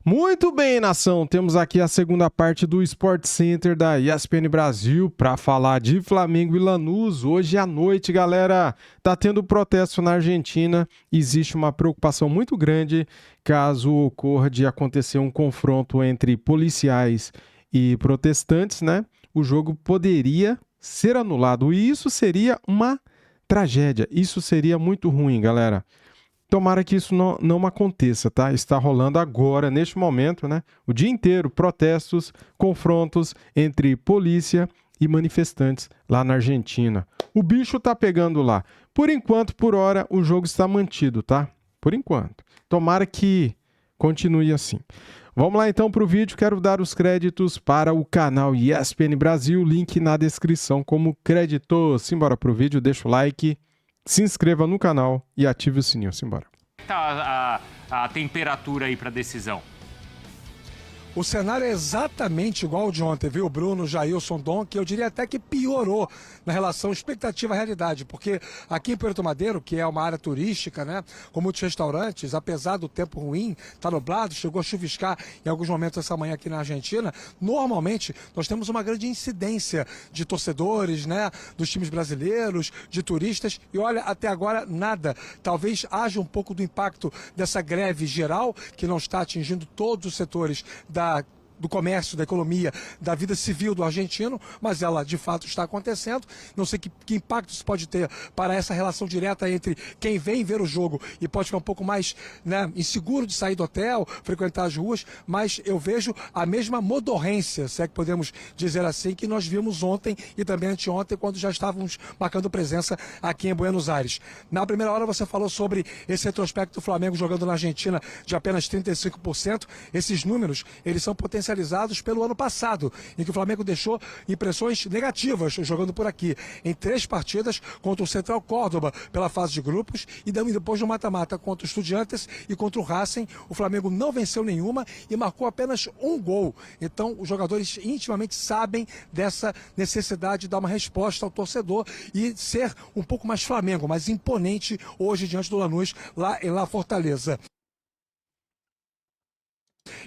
Muito bem, nação. Temos aqui a segunda parte do Sport Center da ESPN Brasil para falar de Flamengo e Lanús. Hoje à noite, galera, tá tendo protesto na Argentina. Existe uma preocupação muito grande caso ocorra de acontecer um confronto entre policiais e protestantes, né? O jogo poderia ser anulado e isso seria uma tragédia. Isso seria muito ruim, galera. Tomara que isso não aconteça, tá? Está rolando agora, neste momento, né? O dia inteiro, protestos, confrontos entre polícia e manifestantes lá na Argentina. O bicho tá pegando lá. Por enquanto, por hora, o jogo está mantido, tá? Por enquanto. Tomara que continue assim. Vamos lá então para o vídeo. Quero dar os créditos para o canal ESPN Brasil. Link na descrição como crédito. Simbora pro vídeo, deixa o like. Se inscreva no canal e ative o sininho. Simbora. Tá a temperatura aí para decisão? O cenário é exatamente igual ao de ontem, viu, Bruno, Jailson, Dom, que eu diria até que piorou na relação expectativa-realidade, porque aqui em Puerto Madeiro, que é uma área turística, né, com muitos restaurantes, apesar do tempo ruim, tá nublado, chegou a chuviscar em alguns momentos essa manhã aqui na Argentina, normalmente nós temos uma grande incidência de torcedores, né, dos times brasileiros, de turistas, e olha, até agora nada. Talvez haja um pouco do impacto dessa greve geral, que não está atingindo todos os setores do comércio, da economia, da vida civil do argentino, mas ela de fato está acontecendo. Não sei que impacto isso pode ter para essa relação direta entre quem vem ver o jogo e pode ficar um pouco mais, né, inseguro de sair do hotel, frequentar as ruas, mas eu vejo a mesma modorrência, se é que podemos dizer assim, que nós vimos ontem e também anteontem, quando já estávamos marcando presença aqui em Buenos Aires. Na primeira hora você falou sobre esse retrospecto do Flamengo jogando na Argentina de apenas 35%. Esses números, eles são potencializados pelo ano passado, em que o Flamengo deixou impressões negativas jogando por aqui, em 3 partidas contra o Central Córdoba pela fase de grupos e depois no mata-mata contra o Estudiantes e contra o Racing. O Flamengo não venceu nenhuma e marcou apenas um gol. Então os jogadores intimamente sabem dessa necessidade de dar uma resposta ao torcedor e ser um pouco mais Flamengo, mais imponente hoje diante do Lanús lá em La Fortaleza.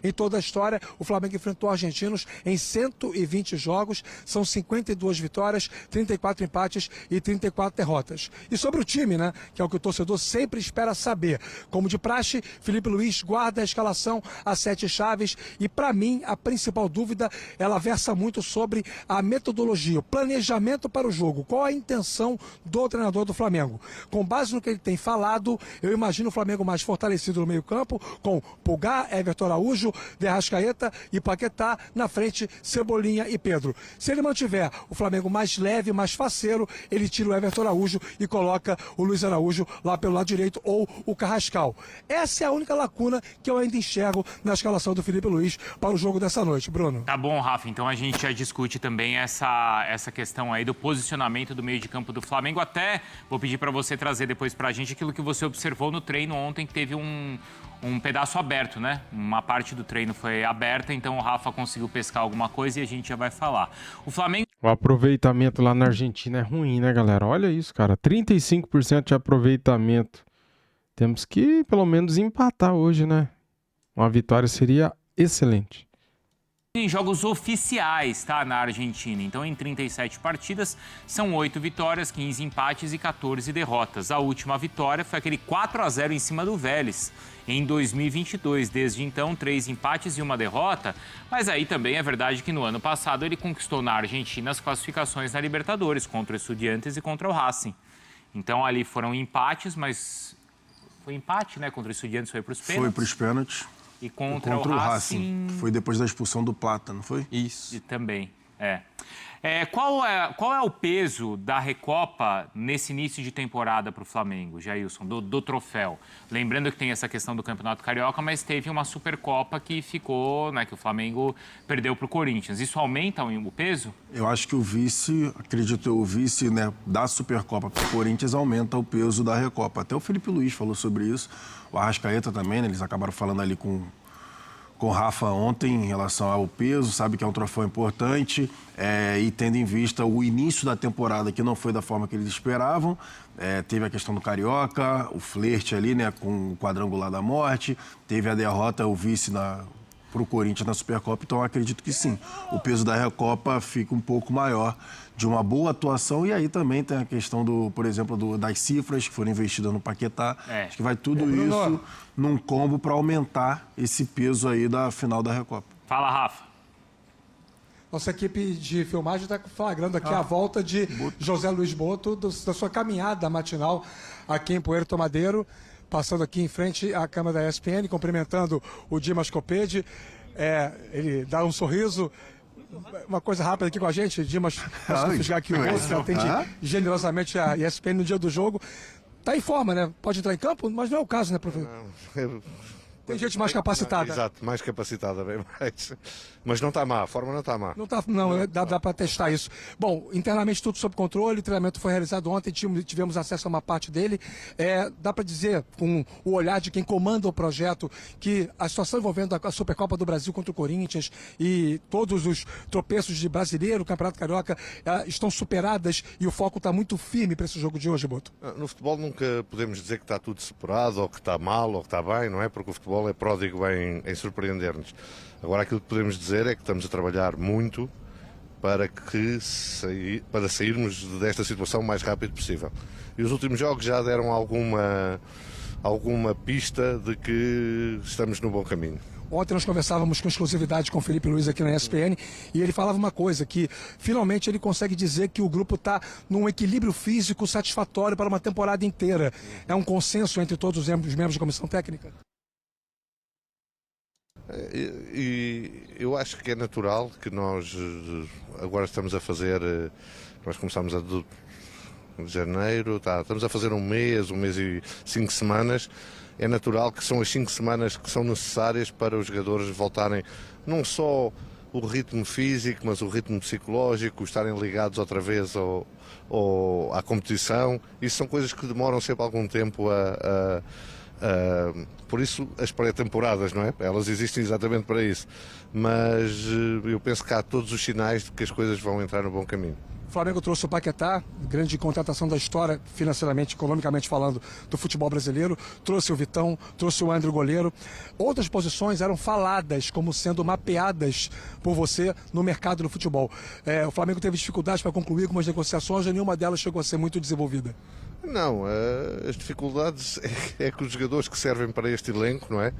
Em toda a história, o Flamengo enfrentou argentinos em 120 jogos, são 52 vitórias, 34 empates e 34 derrotas. E sobre o time, né, que é o que o torcedor sempre espera saber. Como de praxe, Felipe Luiz guarda a escalação a 7 chaves e, para mim, a principal dúvida, ela versa muito sobre a metodologia, o planejamento para o jogo. Qual a intenção do treinador do Flamengo? Com base no que ele tem falado, eu imagino o Flamengo mais fortalecido no meio-campo, com Pulgar, Everton Araújo, De Arrascaeta e Paquetá, na frente Cebolinha e Pedro. Se ele mantiver o Flamengo mais leve, mais faceiro, ele tira o Everton Araújo e coloca o Luiz Araújo lá pelo lado direito ou o Carrascal. Essa é a única lacuna que eu ainda enxergo na escalação do Felipe Luiz para o jogo dessa noite, Bruno. Tá bom, Rafa, então a gente já discute também essa questão aí do posicionamento do meio de campo do Flamengo. Até vou pedir para você trazer depois pra gente aquilo que você observou no treino ontem, que teve um pedaço aberto, né? Uma parte do treino foi aberta, então o Rafa conseguiu pescar alguma coisa e a gente já vai falar. O Flamengo... O aproveitamento lá na Argentina é ruim, né, galera? Olha isso, cara. 35% de aproveitamento. Temos que, pelo menos, empatar hoje, né? Uma vitória seria excelente. Em jogos oficiais, tá, na Argentina. Então, em 37 partidas, são 8 vitórias, 15 empates e 14 derrotas. A última vitória foi aquele 4-0 em cima do Vélez, em 2022. Desde então, 3 empates e 1 derrota. Mas aí também é verdade que no ano passado ele conquistou na Argentina as classificações na Libertadores, contra o Estudiantes e contra o Racing. Então, ali foram empates, mas... Foi empate, né? Contra o Estudiantes, foi para os pênaltis. Foi para os pênaltis. E contra o Racing... Foi depois da expulsão do Plata, não foi? Isso. E também, qual é o peso da Recopa nesse início de temporada para o Flamengo, Jailson, do troféu? Lembrando que tem essa questão do Campeonato Carioca, mas teve uma Supercopa que ficou, né, que o Flamengo perdeu para o Corinthians. Isso aumenta o peso? Eu acho que o vice, né, da Supercopa para o Corinthians aumenta o peso da Recopa. Até o Felipe Luiz falou sobre isso. O Arrascaeta também, né, eles acabaram falando ali com o Rafa ontem em relação ao peso, sabe que é um troféu importante e tendo em vista o início da temporada que não foi da forma que eles esperavam, teve a questão do Carioca, o flerte ali, né, com o quadrangular da morte, teve a derrota, o vice o Corinthians na Supercopa, então eu acredito que sim. O peso da Recopa fica um pouco maior, de uma boa atuação, e aí também tem a questão, por exemplo, das cifras que foram investidas no Paquetá. Acho que vai tudo isso num combo para aumentar esse peso aí da final da Recopa. Fala, Rafa. Nossa equipe de filmagem está flagrando aqui a volta de José Luiz Boto, da sua caminhada matinal aqui em Puerto Madeiro, passando aqui em frente à câmera da ESPN, cumprimentando o Dimas Copede. Ele dá um sorriso. Uma coisa rápida aqui com a gente, Dimas, posso fisgar aqui o rosto, que atende generosamente a ESPN no dia do jogo. Tá em forma, né? Pode entrar em campo, mas não é o caso, né, professor? Não, tem gente mais capacitada. Exato, mais capacitada, bem mais. Mas não está má, a forma não está má. Não, dá para testar isso. Bom, internamente tudo sob controle, o treinamento foi realizado ontem, tivemos acesso a uma parte dele. Dá para dizer, com o olhar de quem comanda o projeto, que a situação envolvendo a Supercopa do Brasil contra o Corinthians e todos os tropeços de Brasileiro, Campeonato Carioca, estão superadas e o foco está muito firme para esse jogo de hoje, Boto. No futebol nunca podemos dizer que está tudo superado, ou que está mal, ou que está bem, não é? Porque o futebol é pródigo em surpreender-nos. Agora, aquilo que podemos dizer é que estamos a trabalhar muito para sairmos desta situação o mais rápido possível. E os últimos jogos já deram alguma pista de que estamos no bom caminho. Ontem nós conversávamos com exclusividade com o Felipe Luiz aqui na ESPN e ele falava uma coisa, que finalmente ele consegue dizer que o grupo está num equilíbrio físico satisfatório para uma temporada inteira. É um consenso entre todos os membros da comissão técnica? E eu acho que é natural que nós agora estamos a fazer, nós começámos de janeiro, estamos a fazer um mês e 5 semanas. É natural que são as 5 semanas que são necessárias para os jogadores voltarem não só o ritmo físico, mas o ritmo psicológico, estarem ligados outra vez à competição. Isso são coisas que demoram sempre algum tempo por isso as pré-temporadas, não é? Elas existem exatamente para isso. Mas eu penso que há todos os sinais de que as coisas vão entrar no bom caminho. O Flamengo trouxe o Paquetá, grande contratação da história, financeiramente, economicamente falando, do futebol brasileiro. Trouxe o Vitão, trouxe o André Goleiro. Outras posições eram faladas como sendo mapeadas por você no mercado do futebol. O Flamengo teve dificuldades para concluir algumas negociações e nenhuma delas chegou a ser muito desenvolvida. Não, as dificuldades é que os jogadores que servem para este elenco, não é?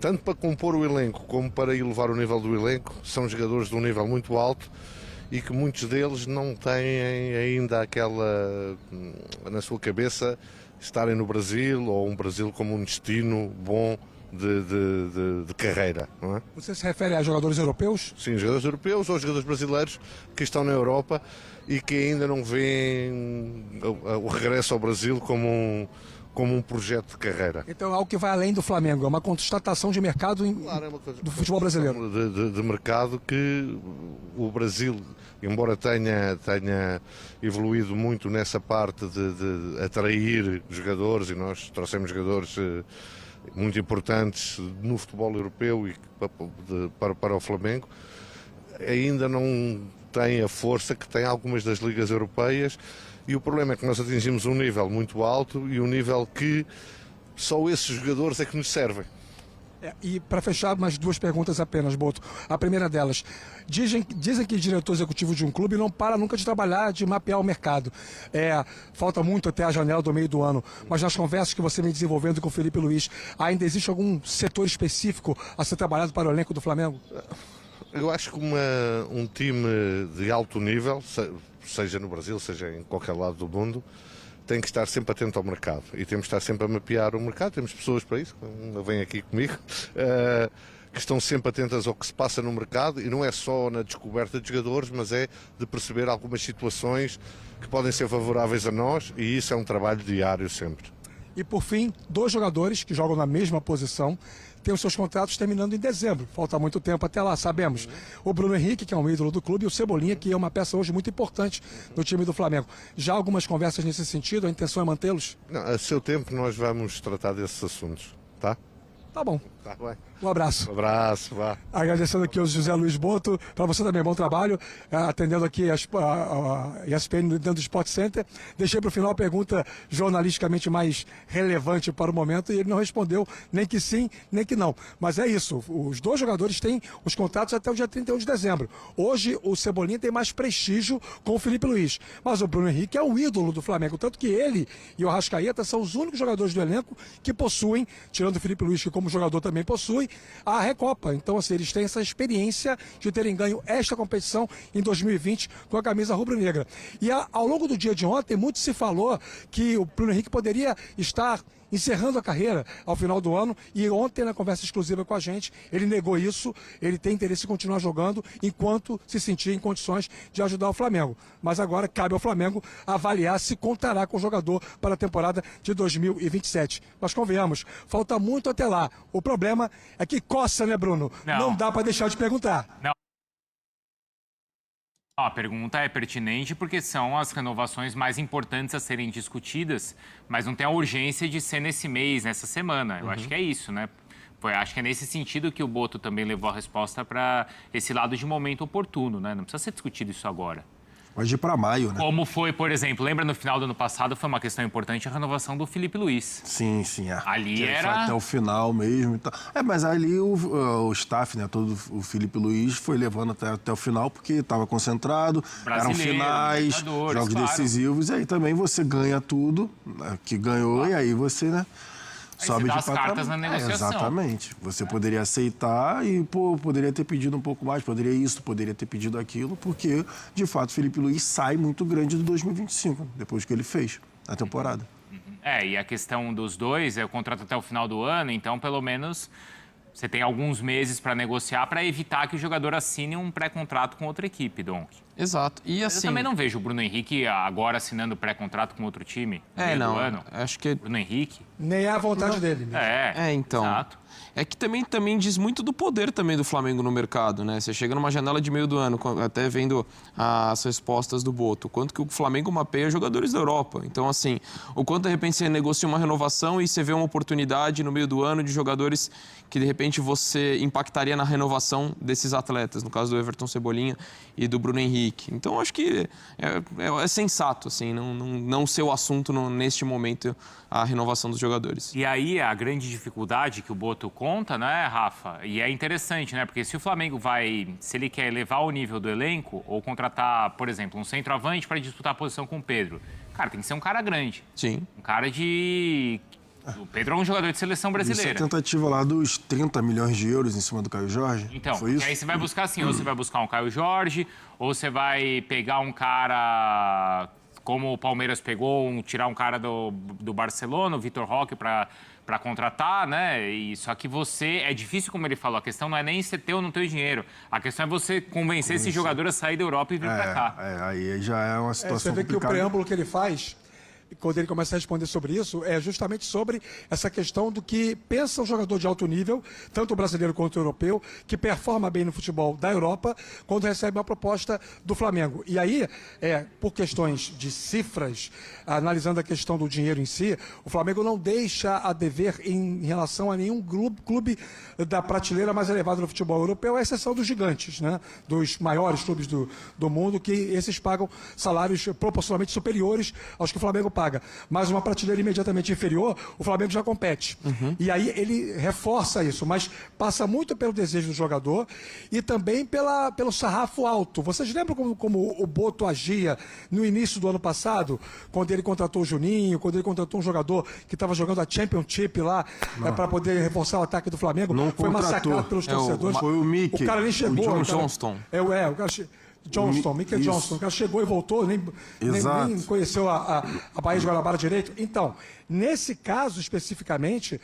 Tanto para compor o elenco como para elevar o nível do elenco, são jogadores de um nível muito alto e que muitos deles não têm ainda aquela, na sua cabeça, estarem no Brasil ou um Brasil como um destino bom de carreira, não é? Você se refere a jogadores europeus? Sim, jogadores europeus ou jogadores brasileiros que estão na Europa e que ainda não veem o regresso ao Brasil como um projeto de carreira. Então é algo que vai além do Flamengo, é uma constatação de mercado do futebol brasileiro. De mercado que o Brasil, embora tenha evoluído muito nessa parte de atrair jogadores, e nós trouxemos jogadores muito importantes no futebol europeu e para o Flamengo, ainda não tem a força que tem algumas das ligas europeias, e o problema é que nós atingimos um nível muito alto e um nível que só esses jogadores é que nos servem. E para fechar, mais 2 perguntas apenas, Boto. A primeira delas, dizem que o diretor executivo de um clube não para nunca de trabalhar, de mapear o mercado. Falta muito até a janela do meio do ano, mas nas conversas que você vem desenvolvendo com o Felipe Luiz, ainda existe algum setor específico a ser trabalhado para o elenco do Flamengo? Eu acho que um time de alto nível, seja no Brasil, seja em qualquer lado do mundo, tem que estar sempre atento ao mercado e temos que estar sempre a mapear o mercado. Temos pessoas para isso, vêm aqui comigo, que estão sempre atentas ao que se passa no mercado, e não é só na descoberta de jogadores, mas é de perceber algumas situações que podem ser favoráveis a nós, e isso é um trabalho diário sempre. E por fim, 2 jogadores que jogam na mesma posição têm os seus contratos terminando em dezembro. Falta muito tempo até lá, sabemos. O Bruno Henrique, que é um ídolo do clube, e o Cebolinha, que é uma peça hoje muito importante no time do Flamengo. Já há algumas conversas nesse sentido? A intenção é mantê-los? Não, a seu tempo nós vamos tratar desses assuntos, tá? Tá bom. Tá bem. Um abraço. Um abraço, vá. Agradecendo aqui ao José Luiz Boto, para você também, bom trabalho, atendendo aqui a ESPN dentro do Sport Center. Deixei para o final a pergunta jornalisticamente mais relevante para o momento e ele não respondeu nem que sim, nem que não. Mas é isso, os dois jogadores têm os contratos até o dia 31 de dezembro. Hoje o Cebolinha tem mais prestígio com o Felipe Luiz, mas o Bruno Henrique é o ídolo do Flamengo, tanto que ele e o Arrascaeta são os únicos jogadores do elenco que possuem, tirando o Felipe Luiz, que como jogador também possui, a Recopa. Então, assim, eles têm essa experiência de terem ganho esta competição em 2020 com a camisa rubro-negra. E ao longo do dia de ontem, muito se falou que o Bruno Henrique poderia estar encerrando a carreira ao final do ano, e ontem na conversa exclusiva com a gente, ele negou isso, ele tem interesse em continuar jogando enquanto se sentir em condições de ajudar o Flamengo. Mas agora cabe ao Flamengo avaliar se contará com o jogador para a temporada de 2027. Mas convenhamos, falta muito até lá. O problema é que coça, né, Bruno? Não dá para deixar de perguntar. Não. A pergunta é pertinente porque são as renovações mais importantes a serem discutidas, mas não tem a urgência de ser nesse mês, nessa semana. Eu acho que é isso, né? Acho que é nesse sentido que o Boto também levou a resposta para esse lado de momento oportuno, né? Não precisa ser discutido isso agora. Pode ir para maio, né? Como foi, por exemplo, lembra no final do ano passado, foi uma questão importante a renovação do Felipe Luiz. Sim. Ali que era... foi até o final mesmo e tal. Mas ali o staff, né, todo o Felipe Luiz foi levando até o final porque estava concentrado, eram finais, jogos decisivos, e aí também você ganha tudo, né, que ganhou, e aí você, né, sobe de patamar. Cartas na negociação. Exatamente. Você poderia aceitar e, poderia ter pedido um pouco mais, poderia ter pedido aquilo, porque, de fato, o Felipe Luiz sai muito grande do 2025, depois que ele fez a temporada. E a questão dos dois é o contrato até o final do ano, então, pelo menos, você tem alguns meses para negociar para evitar que o jogador assine um pré-contrato com outra equipe, Donk. Exato. E assim... Eu também não vejo o Bruno Henrique agora assinando pré-contrato com outro time no meio do ano. Acho que... Bruno Henrique. Nem é a vontade dele. Né? Então. Exato. É que também diz muito do poder também do Flamengo no mercado, né? Você chega numa janela de meio do ano, até vendo as respostas do Boto, quanto que o Flamengo mapeia jogadores da Europa. Então, assim, o quanto de repente você negocia uma renovação e você vê uma oportunidade no meio do ano de jogadores que de repente você impactaria na renovação desses atletas, no caso do Everton Cebolinha e do Bruno Henrique. Então, acho que é sensato, assim, não ser o assunto neste momento a renovação dos jogadores. E aí a grande dificuldade que o Boto conta, né, Rafa? E é interessante, né? Porque se o Flamengo se ele quer elevar o nível do elenco ou contratar, por exemplo, um centroavante para disputar a posição com o Pedro, cara, tem que ser um cara grande. Sim. Um cara de... O Pedro é um jogador de seleção brasileira. Isso é a tentativa lá dos 30 milhões de euros em cima do Caio Jorge? Então, foi isso? Aí você vai buscar assim, ou você vai buscar um Caio Jorge, ou você vai pegar um cara como o Palmeiras pegou, tirar um cara do Barcelona, o Vitor Roque, para contratar, né? Só que é difícil, como ele falou, a questão não é nem você ter ou não ter o dinheiro. A questão é você convencer esse jogador a sair da Europa e vir para cá. Aí já é uma situação Você vê complicada. que o preâmbulo que ele faz, quando ele começa a responder sobre isso, é justamente sobre essa questão do que pensa um jogador de alto nível, tanto o brasileiro quanto o europeu, que performa bem no futebol da Europa, quando recebe uma proposta do Flamengo. E aí, por questões de cifras, analisando a questão do dinheiro em si, o Flamengo não deixa a dever em relação a nenhum clube da prateleira mais elevada do futebol europeu, à exceção dos gigantes, né? Dos maiores clubes do mundo, que esses pagam salários proporcionalmente superiores aos que o Flamengo paga. Mas uma prateleira imediatamente inferior, o Flamengo já compete. E aí ele reforça isso, mas passa muito pelo desejo do jogador e também pelo sarrafo alto. Vocês lembram como o Boto agia no início do ano passado, quando ele contratou o Juninho, quando ele contratou um jogador que estava jogando a Championship lá para poder reforçar o ataque do Flamengo? Não foi massacrado pelos torcedores. Foi o Mickey. O cara nem chegou. O Johnston. O cara Mickey Johnston. O cara chegou e voltou, nem conheceu a Baía de Guanabara direito. Então, nesse caso especificamente,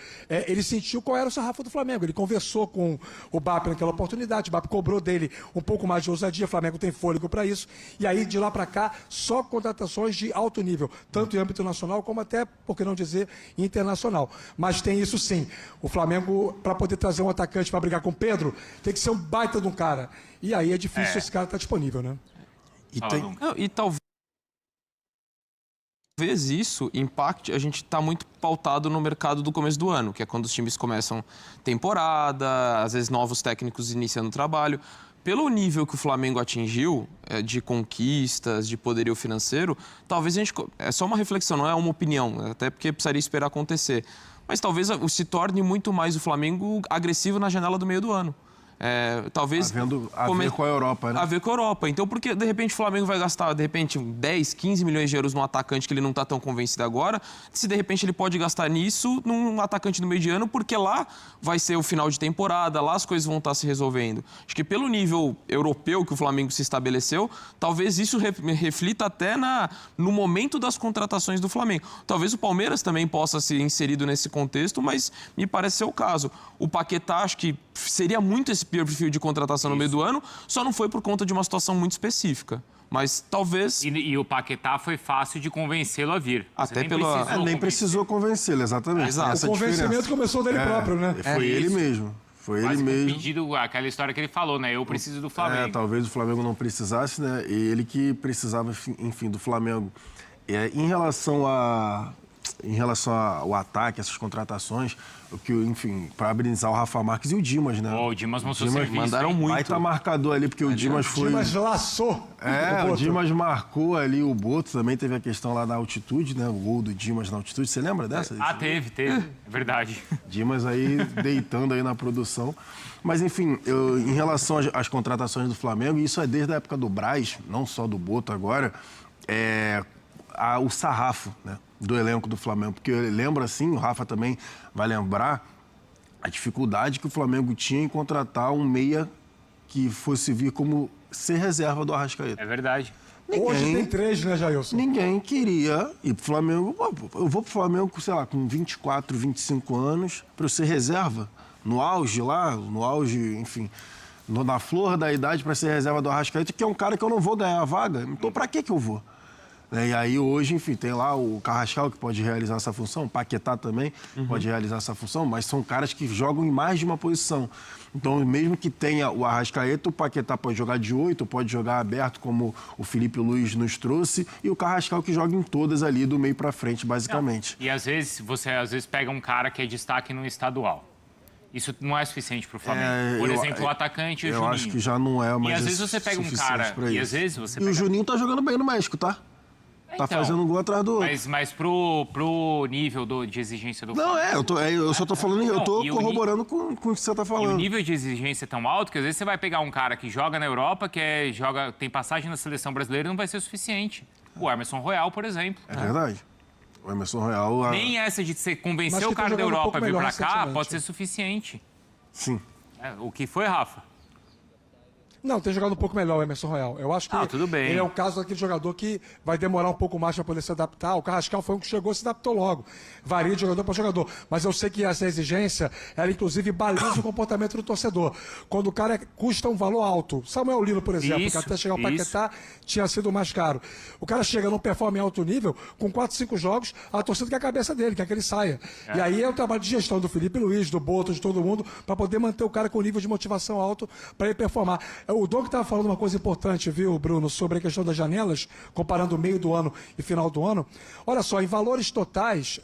ele sentiu qual era o sarrafo do Flamengo. Ele conversou com o BAP naquela oportunidade. O BAP cobrou dele um pouco mais de ousadia. O Flamengo tem fôlego para isso. E aí, de lá para cá, só contratações de alto nível, tanto em âmbito nacional como até, por que não dizer, internacional. Mas tem isso sim. O Flamengo, para poder trazer um atacante para brigar com o Pedro, tem que ser um baita de um cara. E aí é difícil esse cara estar disponível, né? E talvez Talvez isso impacte, a gente está muito pautado no mercado do começo do ano, que é quando os times começam temporada, às vezes novos técnicos iniciando o trabalho. Pelo nível que o Flamengo atingiu, de conquistas, de poderio financeiro, talvez a gente... É só uma reflexão, não é uma opinião, até porque precisaria esperar acontecer. Mas talvez se torne muito mais o Flamengo agressivo na janela do meio do ano. Talvez... A ver com a Europa, né? A ver com a Europa. Então, porque de repente o Flamengo vai gastar, de repente, 10, 15 milhões de euros num atacante que ele não está tão convencido agora, se de repente ele pode gastar nisso num atacante no meio de ano, porque lá vai ser o final de temporada, lá as coisas vão estar se resolvendo. Acho que pelo nível europeu que o Flamengo se estabeleceu, talvez isso reflita até no momento das contratações do Flamengo. Talvez o Palmeiras também possa ser inserido nesse contexto, mas me parece ser o caso. O Paquetá, acho que seria muito esse perfil de contratação no meio do ano, só não foi por conta de uma situação muito específica. Mas talvez... E o Paquetá foi fácil de convencê-lo a vir. Até Nem precisou convencê-lo, exatamente. Exato. O convencimento começou dele próprio, né? Foi ele mesmo. Foi ele mesmo. Pedido, aquela história que ele falou, né? Eu preciso do Flamengo. Talvez o Flamengo não precisasse, né? E ele que precisava, enfim, do Flamengo. Em relação ao ataque, essas contratações, o que, enfim, parabenizar o Rafa Marques e o Dimas, né? O Dimas mostrou serviço. Mandaram muito. Vai estar marcador ali, porque o Dimas foi... O Dimas laçou. O Dimas marcou ali o Boto, também teve a questão lá na altitude, né? O gol do Dimas na altitude, você lembra dessa? Teve, é verdade. Dimas aí deitando aí na produção. Mas, enfim, em relação às contratações do Flamengo, e isso é desde a época do Braz, não só do Boto agora, o sarrafo, né, do elenco do Flamengo. Porque eu lembro, assim, o Rafa também vai lembrar a dificuldade que o Flamengo tinha em contratar um meia que fosse vir como ser reserva do Arrascaeta. É verdade. Hoje tem 3, né, Jailson? Ninguém queria ir pro Flamengo. Eu vou pro Flamengo, sei lá, com 24, 25 anos, para eu ser reserva. No auge lá, enfim, na flor da idade para ser reserva do Arrascaeta, que é um cara que eu não vou ganhar a vaga. Então, para que eu vou? E aí, hoje, enfim, tem lá o Carrascal, que pode realizar essa função, o Paquetá também pode realizar essa função, mas são caras que jogam em mais de uma posição. Então, mesmo que tenha o Arrascaeta, o Paquetá pode jogar de 8, pode jogar aberto, como o Felipe Luiz nos trouxe, e o Carrascal que joga em todas ali, do meio para frente, basicamente. E às vezes, você pega um cara que é destaque no estadual. Isso não é suficiente para o Flamengo. Por exemplo, o atacante e o Juninho. Eu acho que já não é mais. E às vezes você pega um cara. E às vezes você pega... o Juninho tá jogando bem no México, tá? Tá fazendo um gol atrás do outro. Mas pro nível de exigência do Flamengo... Não, eu só tô falando, eu tô corroborando com o que você tá falando. E o nível de exigência é tão alto que às vezes você vai pegar um cara que joga na Europa, tem passagem na seleção brasileira e não vai ser suficiente. O Emerson Royal, por exemplo. É verdade. O Emerson Royal... Nem essa de você convencer o cara da Europa a vir pra cá pode ser suficiente. Sim. O que foi, Rafa? Não, tem jogado um pouco melhor o Emerson Royal. Eu acho que tudo bem. Ele é o caso daquele jogador que vai demorar um pouco mais para poder se adaptar. O Carrascal foi um que chegou e se adaptou logo. Varia de jogador para jogador. Mas eu sei que essa exigência, ela inclusive baliza o comportamento do torcedor. Quando o cara custa um valor alto. Samuel Lino, por exemplo, que até chegar ao Paquetá tinha sido mais caro. O cara chega, não performa em alto nível, com 4, 5 jogos, a torcida quer a cabeça dele, quer que ele saia. E aí é o trabalho de gestão do Felipe Luiz, do Boto, de todo mundo, para poder manter o cara com nível de motivação alto para ele performar. O Doug estava falando uma coisa importante, viu, Bruno, sobre a questão das janelas, comparando o meio do ano e final do ano. Olha só, em valores totais,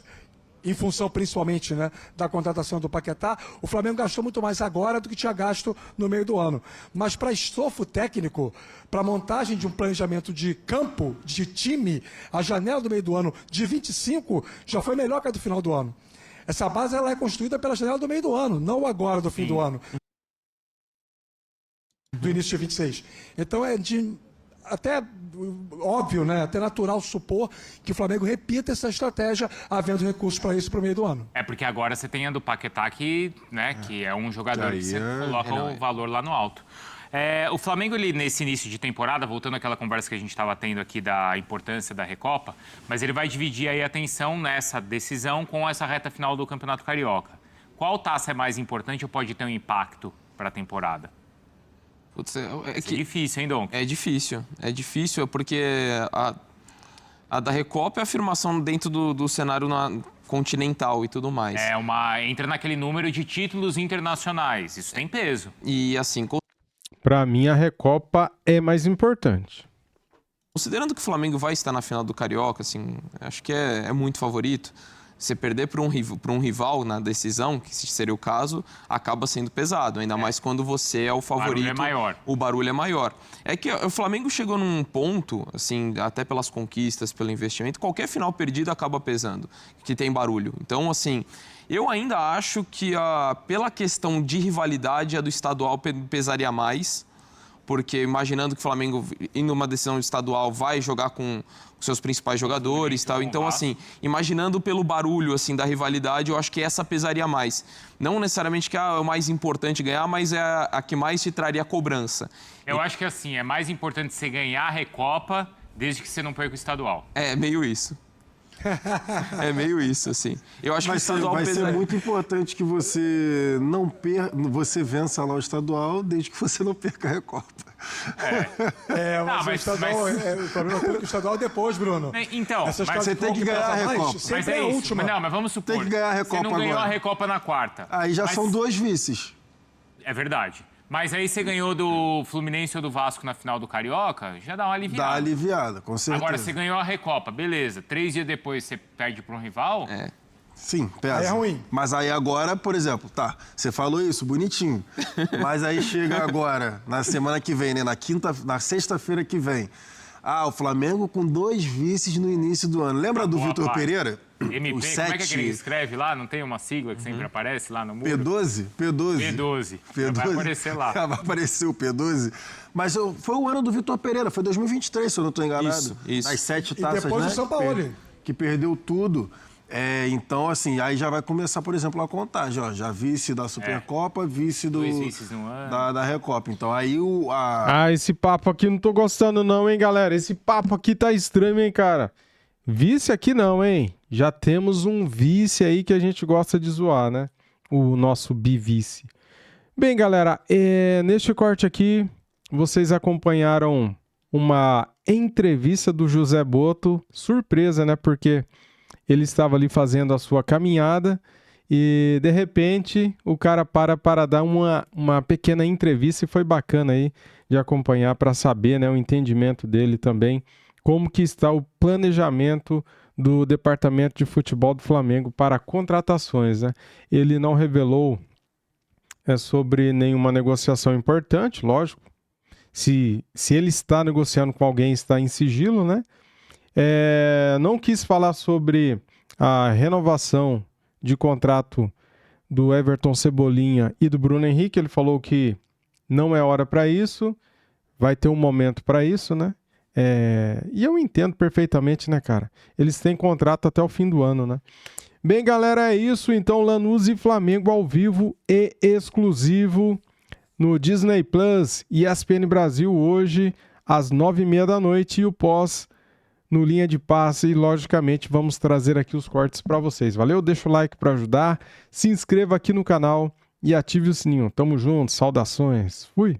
em função principalmente, né, da contratação do Paquetá, o Flamengo gastou muito mais agora do que tinha gasto no meio do ano. Mas para estofo técnico, para montagem de um planejamento de campo, de time, a janela do meio do ano de 25 já foi melhor que a do final do ano. Essa base ela é construída pela janela do meio do ano, não agora do fim do ano. Do início de 26. Então é até óbvio, né? Até natural supor que o Flamengo repita essa estratégia, havendo recursos para isso para o meio do ano. Porque agora você tem a do Paquetá, que é um jogador que você coloca o valor lá no alto. O Flamengo, nesse início de temporada, voltando àquela conversa que a gente estava tendo aqui da importância da Recopa, mas ele vai dividir aí a atenção nessa decisão com essa reta final do Campeonato Carioca. Qual taça é mais importante ou pode ter um impacto para a temporada? É difícil, hein, Dom? É difícil porque a da Recopa é a afirmação dentro do cenário continental e tudo mais. Entra naquele número de títulos internacionais, isso tem peso. E assim... Para mim, a Recopa é mais importante. Considerando que o Flamengo vai estar na final do Carioca, assim, acho que é muito favorito. Você perder para um rival na decisão, que seria o caso, acaba sendo pesado. Ainda mais quando você é o favorito. O barulho é maior. O barulho é maior. É que o Flamengo chegou num ponto, assim, até pelas conquistas, pelo investimento, qualquer final perdido acaba pesando, que tem barulho. Então, assim, eu ainda acho que pela questão de rivalidade, a do estadual pesaria mais. Porque imaginando que o Flamengo, indo uma decisão estadual, vai jogar com os seus principais jogadores e tal. Então, assim, imaginando pelo barulho, assim, da rivalidade, eu acho que essa pesaria mais. Não necessariamente que é o mais importante ganhar, mas é a que mais te traria cobrança. Eu acho que, assim, é mais importante você ganhar a Recopa desde que você não perca o estadual. É meio isso. É meio isso, assim. Eu acho que o estadual vai ser muito importante que você você vença lá o estadual desde que você não perca a Recopa. Mas o estadual, o problema é que o estadual é depois, Bruno. Então, Mas você tem que ganhar a Recopa. Sempre é a última. Não, mas vamos supor. Tem que ganhar a Recopa você não ganhou agora. a Recopa na quarta. Aí já são 2 vices. É verdade. Mas aí você ganhou do Fluminense ou do Vasco na final do Carioca, já dá uma aliviada. Dá aliviada, com certeza. Agora, você ganhou a Recopa, beleza. 3 dias depois você perde para um rival? Sim, pesa. Aí é ruim. Mas aí agora, por exemplo, você falou isso, bonitinho. Mas aí chega agora, na semana que vem, né? Na sexta-feira que vem. O Flamengo com 2 vices no início do ano. Lembra do Vitor Pereira? MP, O como é que ele escreve lá? Não tem uma sigla que sempre aparece lá no muro? P12? P12. Vai aparecer lá. Vai aparecer o P12. Mas foi o ano do Vitor Pereira, foi 2023, se eu não estou enganado. Isso. As 7 taças, depois né? o São Paulo. Que perdeu tudo. Então, assim, aí já vai começar, por exemplo, a contagem. Ó, já vice da Supercopa, vice 2 vices no ano. da Recopa. Então, aí esse papo aqui não tô gostando não, hein, galera? Esse papo aqui tá estranho, hein, cara? Vice aqui não, hein? Já temos um vice aí que a gente gosta de zoar, né? O nosso bivice. Bem, galera, neste corte aqui, vocês acompanharam uma entrevista do José Botto. Surpresa, né? Porque ele estava ali fazendo a sua caminhada e, de repente, o cara para dar uma pequena entrevista e foi bacana aí de acompanhar para saber, né, o entendimento dele também, como que está o planejamento do Departamento de Futebol do Flamengo para contratações, né? Ele não revelou sobre nenhuma negociação importante, lógico. Se ele está negociando com alguém, está em sigilo, né? Não quis falar sobre a renovação de contrato do Everton Cebolinha e do Bruno Henrique. Ele falou que não é hora para isso, vai ter um momento para isso, né? E eu entendo perfeitamente, né, cara? Eles têm contrato até o fim do ano, né? Bem, galera, é isso. Então, Lanús e Flamengo ao vivo e exclusivo no Disney Plus e ESPN Brasil hoje às 9h30 da noite e o pós no Linha de Passe. E, logicamente, vamos trazer aqui os cortes para vocês. Valeu? Deixa o like para ajudar, se inscreva aqui no canal e ative o sininho. Tamo junto, saudações. Fui!